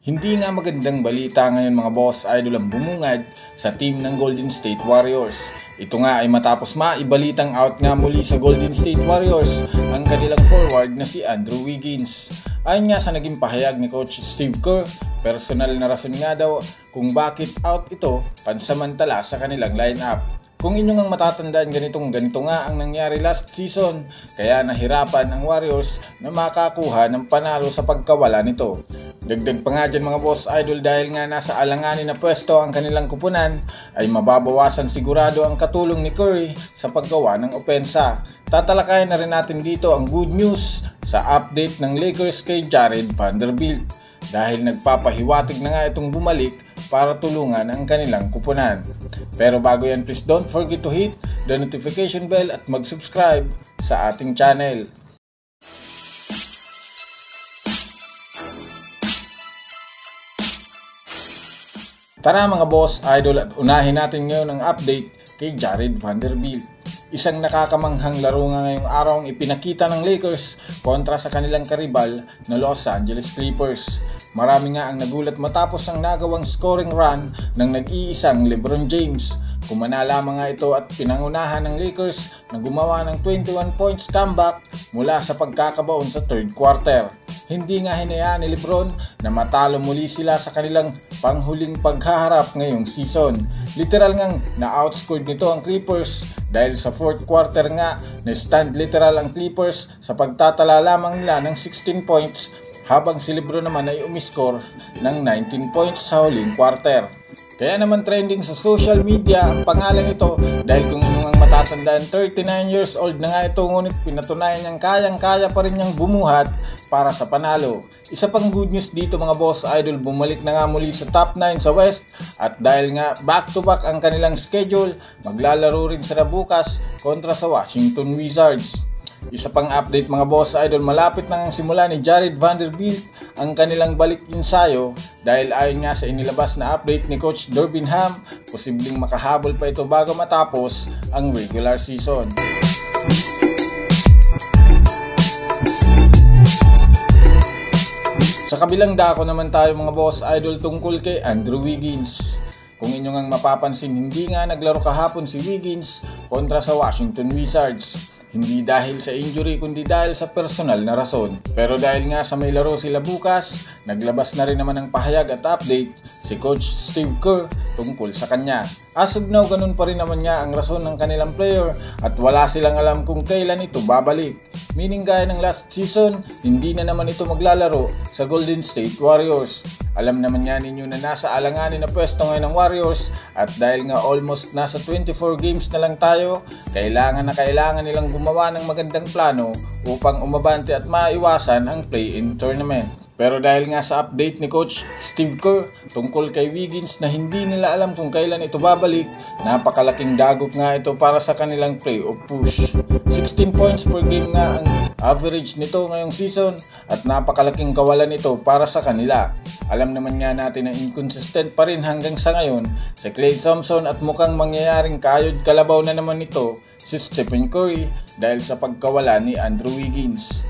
Hindi nga magandang balita ngayon mga boss idol ang bumungad sa team ng Golden State Warriors. Ito nga ay matapos maibalitang out nga muli sa Golden State Warriors ang kanilang forward na si Andrew Wiggins. Ayon nga sa naging pahayag ni Coach Steve Kerr, personal na rason nga daw kung bakit out ito pansamantala sa kanilang lineup. Kung inyong ang matatandaan ganito nga ang nangyari last season, kaya nahirapan ang Warriors na makakuha ng panalo sa pagkawala nito. Dagdag pa nga dyan mga boss idol dahil nga nasa alanganin na pwesto ang kanilang kupunan ay mababawasan sigurado ang katulong ni Curry sa paggawa ng opensa. Tatalakayin na rin natin dito ang good news sa update ng Lakers kay Jared Vanderbilt dahil nagpapahiwatig na nga itong bumalik para tulungan ang kanilang kupunan. Pero bago yan, please don't forget to hit the notification bell at mag-subscribe sa ating channel. Tara mga boss idol at unahin natin ngayon ang update kay Jared Vanderbilt. Isang nakakamanghang laro nga ngayong araw ang ipinakita ng Lakers kontra sa kanilang karibal na Los Angeles Clippers. Marami nga ang nagulat matapos ang nagawang scoring run ng nag-iisang LeBron James. Kumana lamang nga ito at pinangunahan ng Lakers na gumawa ng 21 points comeback mula sa pagkakabaon sa third quarter. Hindi nga hinayaan ni LeBron na matalo muli sila sa kanilang panghuling paghaharap ngayong season. Literal ngang na-outscored nito ang Clippers dahil sa fourth quarter nga na-stand literal ang Clippers sa pagtatala lamang nila ng 16 points habang si LeBron naman ay umiscore ng 19 points sa huling quarter. Kaya naman trending sa social media ang pangalan nito dahil kung inyong ang matatandaan 39 years old na nga ito ngunit pinatunayan niyang kayang-kaya pa rin niyang bumuhat para sa panalo. Isa pang good news dito mga boss idol, bumalik na nga muli sa top 9 sa West at dahil nga back-to-back ang kanilang schedule, maglalaro rin sila bukas kontra sa Washington Wizards. Isa pang update mga boss idol, malapit na ang simula ni Jared Vanderbilt ang kanilang balik ensayo dahil ayon nga sa inilabas na update ni Coach Darvin Ham, posibleng makahabol pa ito bago matapos ang regular season. Sa kabilang dako naman tayo mga boss idol tungkol kay Andrew Wiggins. Kung inyong ang mapapansin, hindi nga naglaro kahapon si Wiggins kontra sa Washington Wizards. Hindi dahil sa injury kundi dahil sa personal na rason. Pero dahil nga sa may laro sila bukas, naglabas na rin naman ng pahayag at update si Coach Steve Kerr tungkol sa kanya. As of now, ganun pa rin naman nga ang rason ng kanilang player at wala silang alam kung kailan ito babalik. Meaning gaya ng last season, hindi na naman ito maglalaro sa Golden State Warriors. Alam naman nga ninyo na nasa alanganin na pwesto ngayon ng Warriors at dahil nga almost nasa 24 games na lang tayo, kailangan nilang gumawa ng magandang plano upang umabante at maiwasan ang play-in tournament. Pero dahil nga sa update ni Coach Steve Kerr tungkol kay Wiggins na hindi nila alam kung kailan ito babalik, napakalaking dagok nga ito para sa kanilang playoff push. 16 points per game nga ang average nito ngayong season at napakalaking kawalan nito para sa kanila. Alam naman nga natin na inconsistent pa rin hanggang sa ngayon si Klay Thompson at mukhang mangyayaring kayod kalabaw na naman nito si Stephen Curry dahil sa pagkawala ni Andrew Wiggins.